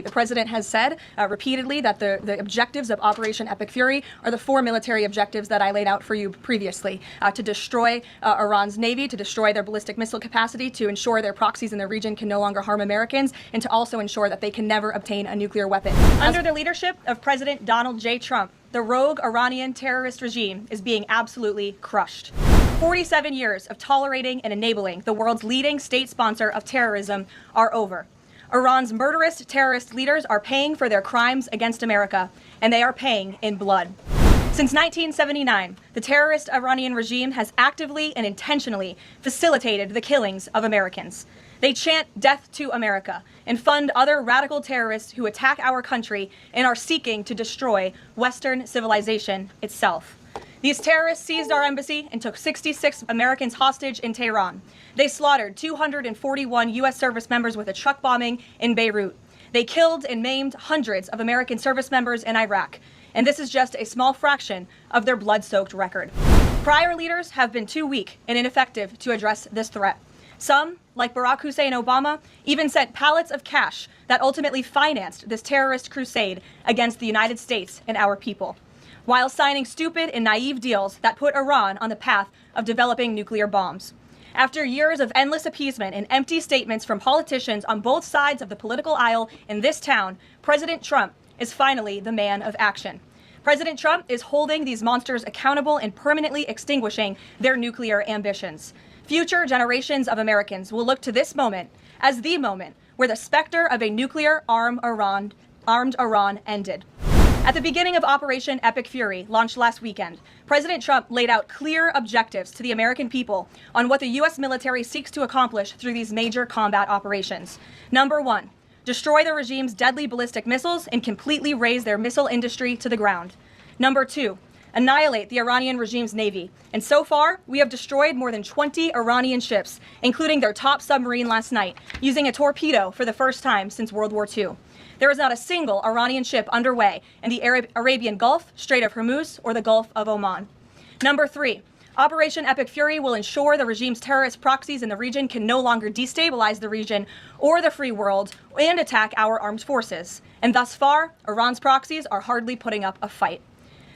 The president has said repeatedly that the objectives of Operation Epic Fury are the 4 military objectives that I laid out for you previously: to destroy Iran's navy, to destroy their ballistic missile capacity, to ensure their proxies in the region can no longer harm Americans, and to also ensure that they can never obtain a nuclear weapon. Under the leadership of President Donald J. Trump, the rogue Iranian terrorist regime is being absolutely crushed. 47 years of tolerating and enabling the world's leading state sponsor of terrorism are over. Iran's murderous terrorist leaders are paying for their crimes against America, and they are paying in blood. Since 1979, the terrorist Iranian regime has actively and intentionally facilitated the killings of Americans. They chant death to America and fund other radical terrorists who attack our country and are seeking to destroy Western civilization itself. These terrorists seized our embassy and took 66 Americans hostage in Tehran. They slaughtered 241 U.S. service members with a truck bombing in Beirut. They killed and maimed hundreds of American service members in Iraq. And this is just a small fraction of their blood-soaked record. Prior leaders have been too weak and ineffective to address this threat. Some, like Barack Hussein Obama, even sent pallets of cash that ultimately financed this terrorist crusade against the United States and our people, while signing stupid and naive deals that put Iran on the path of developing nuclear bombs. After years of endless appeasement and empty statements from politicians on both sides of the political aisle in this town, President Trump is finally the man of action. President Trump is holding these monsters accountable and permanently extinguishing their nuclear ambitions. Future generations of Americans will look to this moment as the moment where the specter of a nuclear armed Iran ended. At the beginning of Operation Epic Fury, launched last weekend, President Trump laid out clear objectives to the American people on what the U.S. military seeks to accomplish through these major combat operations. Number 1, destroy the regime's deadly ballistic missiles and completely raze their missile industry to the ground. Number 2, annihilate the Iranian regime's navy. And so far, we have destroyed more than 20 Iranian ships, including their top submarine last night, using a torpedo for the first time since World War II. There is not a single Iranian ship underway in the Arabian Gulf, Strait of Hormuz, or the Gulf of Oman. Number 3, Operation Epic Fury will ensure the regime's terrorist proxies in the region can no longer destabilize the region or the free world and attack our armed forces. And thus far, Iran's proxies are hardly putting up a fight.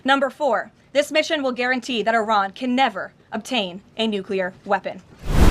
Number 4, this mission will guarantee that Iran can never obtain a nuclear weapon.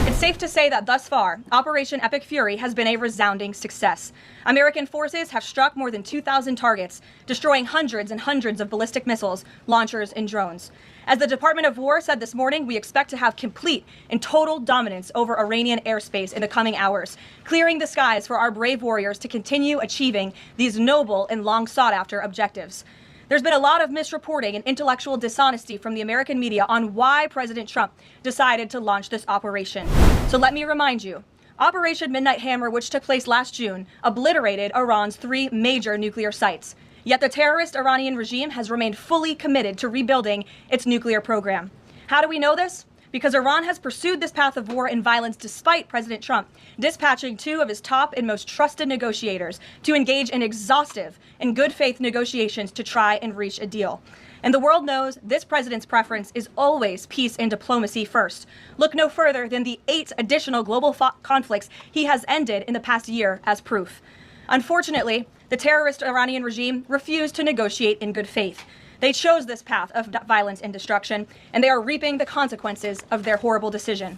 It's safe to say that thus far, Operation Epic Fury has been a resounding success. American forces have struck more than 2,000 targets, destroying hundreds and hundreds of ballistic missiles, launchers, and drones. As the Department of War said this morning, we expect to have complete and total dominance over Iranian airspace in the coming hours, clearing the skies for our brave warriors to continue achieving these noble and long sought-after objectives. There's been a lot of misreporting and intellectual dishonesty from the American media on why President Trump decided to launch this operation. So let me remind you, Operation Midnight Hammer, which took place last June, obliterated Iran's 3 major nuclear sites. Yet the terrorist Iranian regime has remained fully committed to rebuilding its nuclear program. How do we know this? Because Iran has pursued this path of war and violence despite President Trump dispatching 2 of his top and most trusted negotiators to engage in exhaustive and good faith negotiations to try and reach a deal. And the world knows this president's preference is always peace and diplomacy first. Look no further than the 8 additional global conflicts he has ended in the past year as proof. Unfortunately, the terrorist Iranian regime refused to negotiate in good faith. They chose this path of violence and destruction, and they are reaping the consequences of their horrible decision.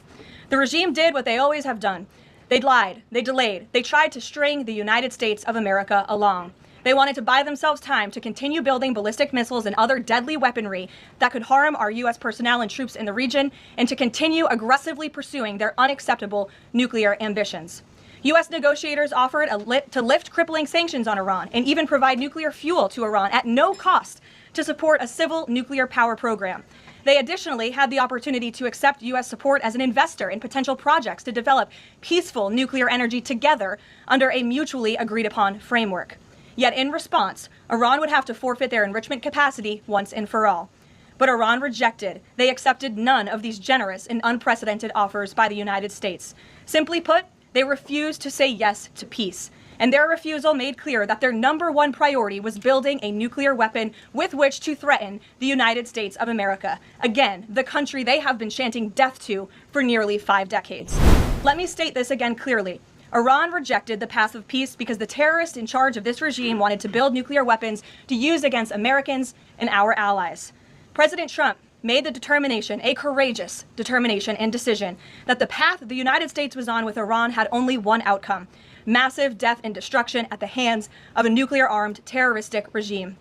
The regime did what they always have done. They lied, they delayed, they tried to string the United States of America along. They wanted to buy themselves time to continue building ballistic missiles and other deadly weaponry that could harm our U.S. personnel and troops in the region, and to continue aggressively pursuing their unacceptable nuclear ambitions. U.S. negotiators offered to lift crippling sanctions on Iran and even provide nuclear fuel to Iran at no cost to support a civil nuclear power program. They additionally had the opportunity to accept U.S. support as an investor in potential projects to develop peaceful nuclear energy together under a mutually agreed upon framework. Yet in response, Iran would have to forfeit their enrichment capacity once and for all. But Iran rejected. They accepted none of these generous and unprecedented offers by the United States. Simply put, they refused to say yes to peace. And their refusal made clear that their number 1 priority was building a nuclear weapon with which to threaten the United States of America. Again, the country they have been chanting death to for nearly 5 decades. Let me state this again clearly. Iran rejected the path of peace because the terrorists in charge of this regime wanted to build nuclear weapons to use against Americans and our allies. President Trump made the determination, a courageous determination and decision, that the path the United States was on with Iran had only one outcome: massive death and destruction at the hands of a nuclear-armed terroristic regime.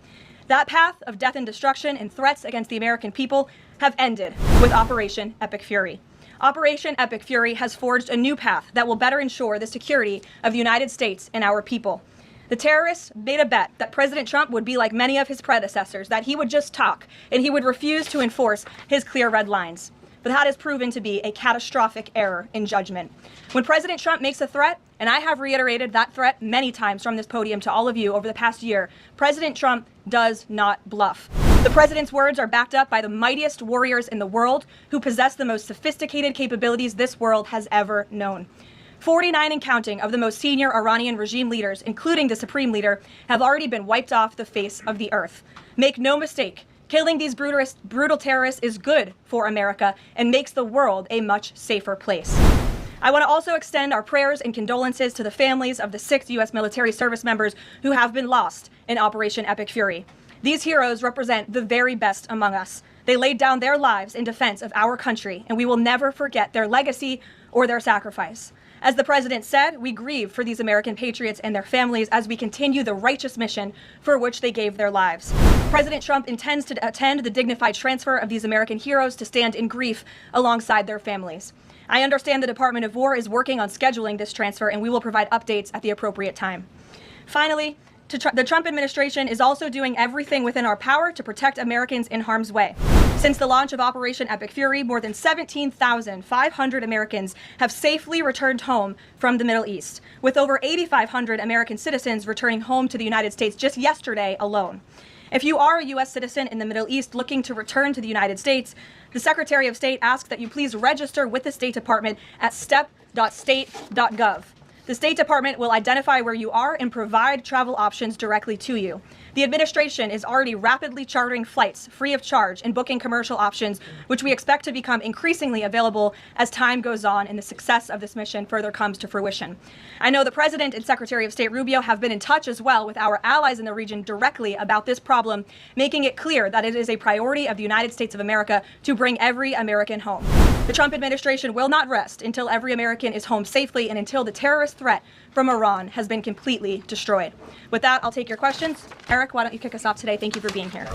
That path of death and destruction and threats against the American people have ended with Operation Epic Fury. Operation Epic Fury has forged a new path that will better ensure the security of the United States and our people. The terrorists made a bet that President Trump would be like many of his predecessors, that he would just talk and he would refuse to enforce his clear red lines. But that has proven to be a catastrophic error in judgment. When President Trump makes a threat, and I have reiterated that threat many times from this podium to all of you over the past year, President Trump does not bluff. The president's words are backed up by the mightiest warriors in the world who possess the most sophisticated capabilities this world has ever known. 49 and counting of the most senior Iranian regime leaders, including the supreme leader, have already been wiped off the face of the earth. Make no mistake, killing these brutal terrorists is good for America and makes the world a much safer place. I want to also extend our prayers and condolences to the families of the 6 U.S. military service members who have been lost in Operation Epic Fury. These heroes represent the very best among us. They laid down their lives in defense of our country, and we will never forget their legacy or their sacrifice. As the president said, we grieve for these American patriots and their families as we continue the righteous mission for which they gave their lives. President Trump intends to attend the dignified transfer of these American heroes to stand in grief alongside their families. I understand the Department of War is working on scheduling this transfer, and we will provide updates at the appropriate time. Finally, the Trump administration is also doing everything within our power to protect Americans in harm's way. Since the launch of Operation Epic Fury, more than 17,500 Americans have safely returned home from the Middle East, with over 8,500 American citizens returning home to the United States just yesterday alone. If you are a U.S. citizen in the Middle East looking to return to the United States, the Secretary of State asks that you please register with the State Department at step.state.gov. The State Department will identify where you are and provide travel options directly to you. The administration is already rapidly chartering flights free of charge and booking commercial options, which we expect to become increasingly available as time goes on and the success of this mission further comes to fruition. I know the President and Secretary of State Rubio have been in touch as well with our allies in the region directly about this problem, making it clear that it is a priority of the United States of America to bring every American home. The Trump administration will not rest until every American is home safely and until the terrorist threat from Iran has been completely destroyed. With that, I'll take your questions. Eric, why don't you kick us off today? Thank you for being here.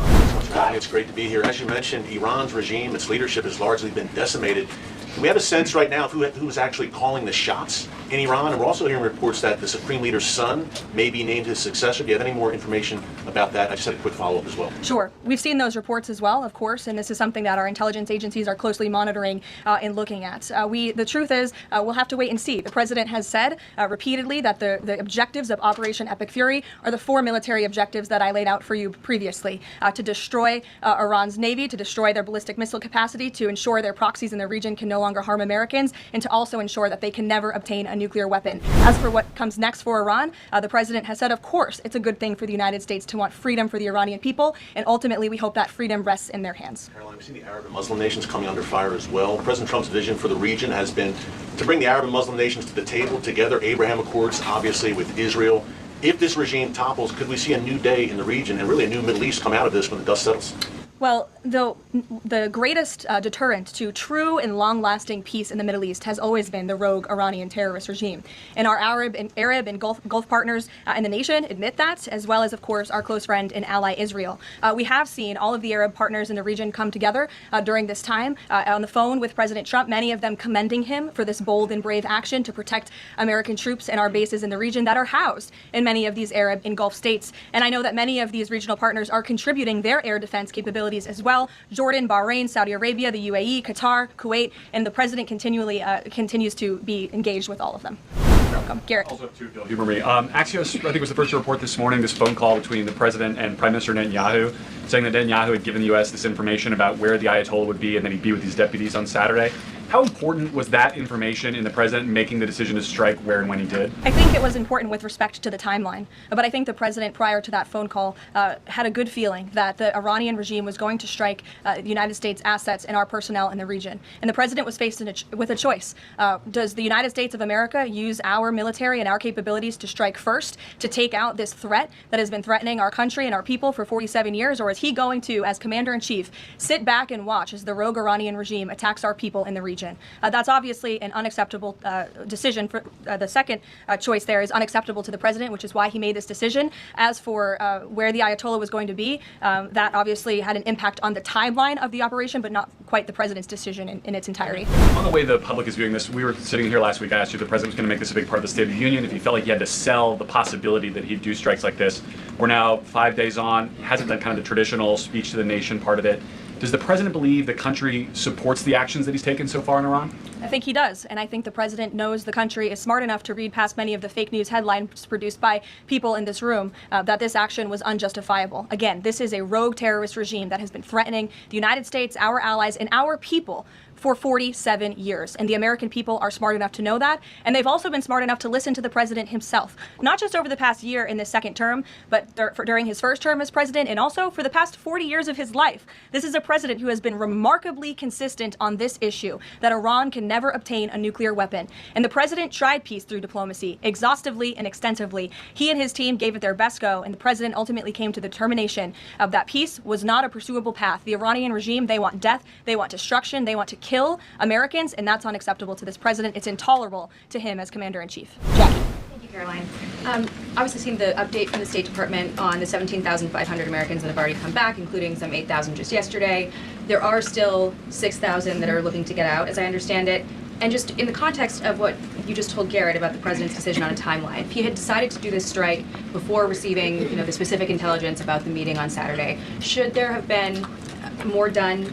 It's great to be here. As you mentioned, Iran's regime, its leadership has largely been decimated. Do we have a sense right now of who's actually calling the shots in Iran? And we're also hearing reports that the Supreme Leader's son may be named his successor. Do you have any more information about that? I just had a quick follow-up as well. Sure. We've seen those reports as well, of course, and this is something that our intelligence agencies are closely monitoring and looking at. The truth is, we'll have to wait and see. The president has said repeatedly that the objectives of Operation Epic Fury are the 4 military objectives that I laid out for you previously: to destroy Iran's navy, to destroy their ballistic missile capacity, to ensure their proxies in the region can no longer harm Americans, and to also ensure that they can never obtain a nuclear weapon. As for what comes next for Iran, the president has said, of course, it's a good thing for the United States to want freedom for the Iranian people, and ultimately we hope that freedom rests in their hands. Karoline, we've seen the Arab and Muslim nations coming under fire as well. President Trump's vision for the region has been to bring the Arab and Muslim nations to the table together, Abraham Accords, obviously, with Israel. If this regime topples, could we see a new day in the region and really a new Middle East come out of this when the dust settles? Well, the greatest deterrent to true and long-lasting peace in the Middle East has always been the rogue Iranian terrorist regime. And our Arab and Gulf partners in the nation admit that, as well as, of course, our close friend and ally Israel. We have seen all of the Arab partners in the region come together during this time on the phone with President Trump, many of them commending him for this bold and brave action to protect American troops and our bases in the region that are housed in many of these Arab and Gulf states. And I know that many of these regional partners are contributing their air defense capabilities as well. Jordan, Bahrain, Saudi Arabia, the UAE, Qatar, Kuwait, and the president continues to be engaged with all of them. Welcome. Garrett. Also have two, humor me. Axios, I think, was the first to report this morning this phone call between the president and Prime Minister Netanyahu, saying that Netanyahu had given the U.S. this information about where the Ayatollah would be and then he'd be with his deputies on Saturday. How important was that information in the president making the decision to strike where and when he did? I think it was important with respect to the timeline, but I think the president, prior to that phone call, had a good feeling that the Iranian regime was going to strike the United States assets and our personnel in the region. And the president was faced with a choice. Does the United States of America use our military and our capabilities to strike first, to take out this threat that has been threatening our country and our people for 47 years, or is he going to, as commander-in-chief, sit back and watch as the rogue Iranian regime attacks our people in the region? That's obviously an unacceptable decision. For the second choice there is unacceptable to the president, which is why he made this decision. As for where the Ayatollah was going to be, that obviously had an impact on the timeline of the operation, but not quite the president's decision in its entirety. On the way the public is viewing this, we were sitting here last week, I asked you if the president was going to make this a big part of the State of the Union, if he felt like he had to sell the possibility that he'd do strikes like this. We're now 5 days on, he hasn't done kind of the traditional speech to the nation part of it. Does the president believe the country supports the actions that he's taken so far in Iran? I think he does, and I think the president knows the country is smart enough to read past many of the fake news headlines produced by people in this room that this action was unjustifiable. Again, this is a rogue terrorist regime that has been threatening the United States, our allies, and our people for 47 years. And the American people are smart enough to know that. And they've also been smart enough to listen to the president himself, not just over the past year in this second term, but during his first term as president, and also for the past 40 years of his life. This is a president who has been remarkably consistent on this issue, that Iran can never obtain a nuclear weapon. And the president tried peace through diplomacy, exhaustively and extensively. He and his team gave it their best go, and the president ultimately came to the determination of that peace was not a pursuable path. The Iranian regime, they want death, they want destruction, they want to kill Americans, and that's unacceptable to this president. It's intolerable to him as commander-in-chief. Jackie. Thank you, Caroline. Obviously seen the update from the State Department on the 17,500 Americans that have already come back, including some 8,000 just yesterday. There are still 6,000 that are looking to get out, as I understand it. And just in the context of what you just told Garrett about the president's decision on a timeline, if he had decided to do this strike before receiving, the specific intelligence about the meeting on Saturday, should there have been more done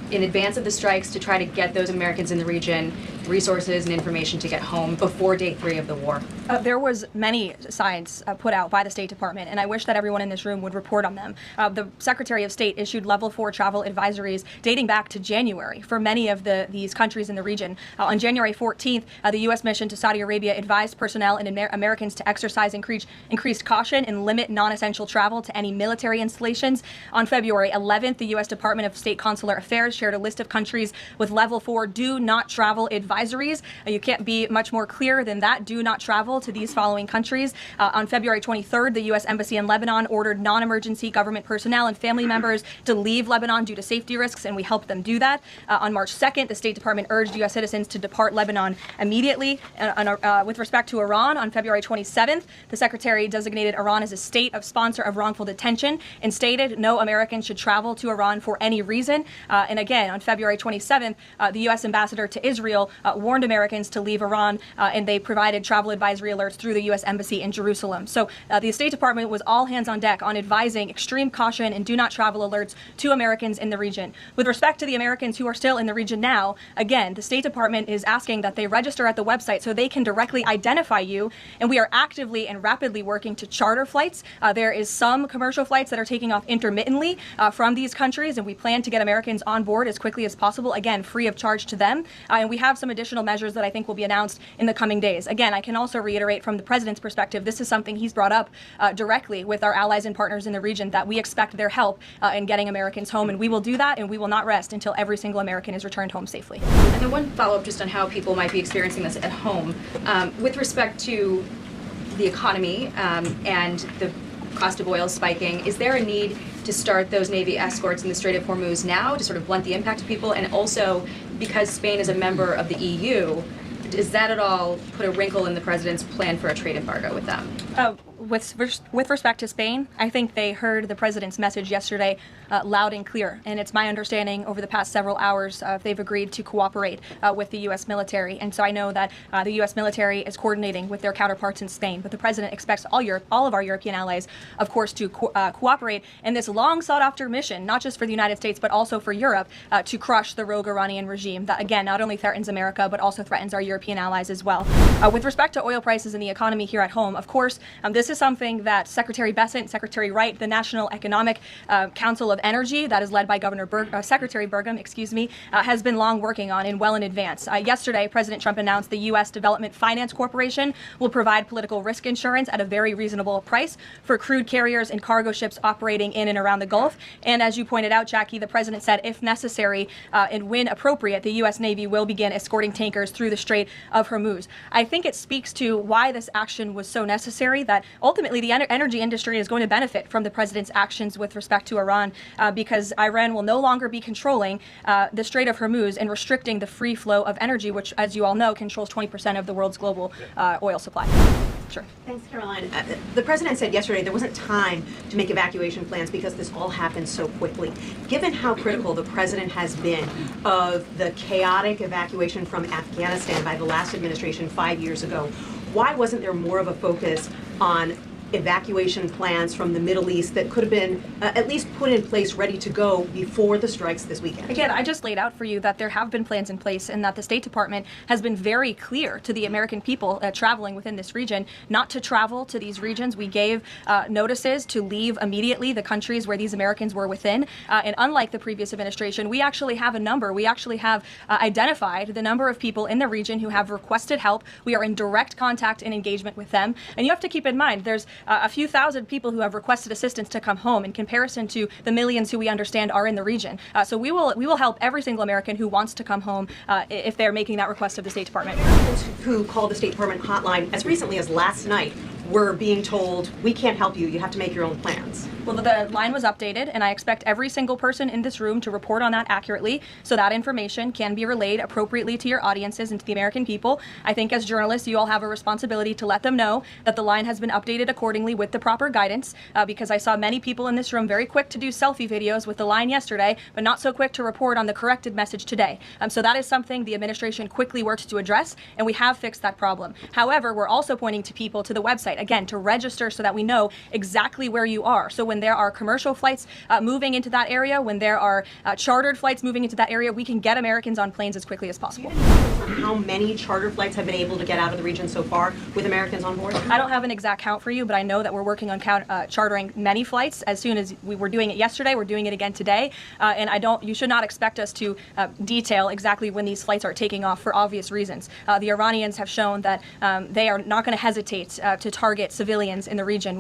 in advance of the strikes to try to get those Americans in the region resources and information to get home before day 3 of the war? There was many signs put out by the State Department, and I wish that everyone in this room would report on them. The Secretary of State issued level 4 travel advisories dating back to January for many of these countries in the region. On January 14th, the U.S. mission to Saudi Arabia advised personnel and Americans to exercise increased caution and limit non-essential travel to any military installations. On February 11th, the U.S. Department of State Consular Affairs shared a list of countries with level 4 do not travel advisories. You can't be much more clear than that. Do not travel to these following countries. On February 23rd, the U.S. Embassy in Lebanon ordered non-emergency government personnel and family members to leave Lebanon due to safety risks, and we helped them do that. On March 2nd, the State Department urged U.S. citizens to depart Lebanon immediately. With respect to Iran, on February 27th, the Secretary designated Iran as a state of sponsor of wrongful detention and stated no American should travel to Iran for any reason. And again, on February 27th, the U.S. ambassador to Israel warned Americans to leave Iran, and they provided travel advisory alerts through the U.S. Embassy in Jerusalem. So the State Department was all hands on deck on advising extreme caution and do not travel alerts to Americans in the region. With respect to the Americans who are still in the region now, again, the State Department is asking that they register at the website so they can directly identify you, and we are actively and rapidly working to charter flights. There is some commercial flights that are taking off intermittently from these countries, and we plan to get Americans on board as quickly as possible, again, free of charge to them. And we have some additional measures that I think will be announced in the coming days. Again, I can also reiterate from the president's perspective, this is something he's brought up directly with our allies and partners in the region, that we expect their help in getting Americans home, and we will do that, and we will not rest until every single American is returned home safely. And then one follow-up just on how people might be experiencing this at home. With respect to the economy and the cost of oil spiking, is there a need to start those Navy escorts in the Strait of Hormuz now to sort of blunt the impact to people? And also, because Spain is a member of the EU, does that at all put a wrinkle in the president's plan for a trade embargo with them? With respect to Spain, I think they heard the president's message yesterday loud and clear. And it's my understanding over the past several hours they've agreed to cooperate with the U.S. military. And so I know that the U.S. military is coordinating with their counterparts in Spain. But the president expects all of our European allies, of course, to cooperate in this long sought-after mission, not just for the United States, but also for Europe, to crush the rogue Iranian regime that, again, not only threatens America, but also threatens our European allies as well. With respect to oil prices and the economy here at home, of course, this This is something that Secretary Bessent, Secretary Wright, the National Economic Council of Energy, that is led by Secretary Burgum, has been long working on and well in advance. Yesterday, President Trump announced the U.S. Development Finance Corporation will provide political risk insurance at a very reasonable price for crude carriers and cargo ships operating in and around the Gulf. And as you pointed out, Jackie, the president said if necessary and when appropriate, the U.S. Navy will begin escorting tankers through the Strait of Hormuz. I think it speaks to why this action was so necessary, that ultimately the energy industry is going to benefit from the president's actions with respect to Iran, because Iran will no longer be controlling the Strait of Hormuz and restricting the free flow of energy, which, as you all know, controls 20% of the world's global oil supply. Sure. Thanks, Karoline. The president said yesterday there wasn't time to make evacuation plans because this all happened so quickly. Given how critical the president has been of the chaotic evacuation from Afghanistan by the last administration 5 years ago, why wasn't there more of a focus on evacuation plans from the Middle East that could have been at least put in place, ready to go before the strikes this weekend? Again, I just laid out for you that there have been plans in place and that the State Department has been very clear to the American people traveling within this region not to travel to these regions. We gave notices to leave immediately the countries where these Americans were within. And unlike the previous administration, we actually have a number. We actually have identified the number of people in the region who have requested help. We are in direct contact and engagement with them. And you have to keep in mind, there's a few thousand people who have requested assistance to come home in comparison to the millions who we understand are in the region. So we will help every single American who wants to come home if they're making that request of the State Department. Americans who called the State Department hotline as recently as last night were being told, we can't help you, you have to make your own plans. Well, the line was updated, and I expect every single person in this room to report on that accurately so that information can be relayed appropriately to your audiences and to the American people. I think as journalists, you all have a responsibility to let them know that the line has been updated accordingly with the proper guidance, because I saw many people in this room very quick to do selfie videos with the line yesterday, but not so quick to report on the corrected message today. So that is something the administration quickly worked to address, and we have fixed that problem. However, we're also pointing to people to the website, again, to register so that we know exactly where you are. So when there are commercial flights moving into that area, when there are chartered flights moving into that area, we can get Americans on planes as quickly as possible. How many charter flights have been able to get out of the region so far with Americans on board? I don't have an exact count for you, but I know that we're working on chartering many flights. As soon as we were doing it yesterday, we're doing it again today. And you should not expect us to detail exactly when these flights are taking off for obvious reasons. The Iranians have shown that they are not going to hesitate to target civilians in the region.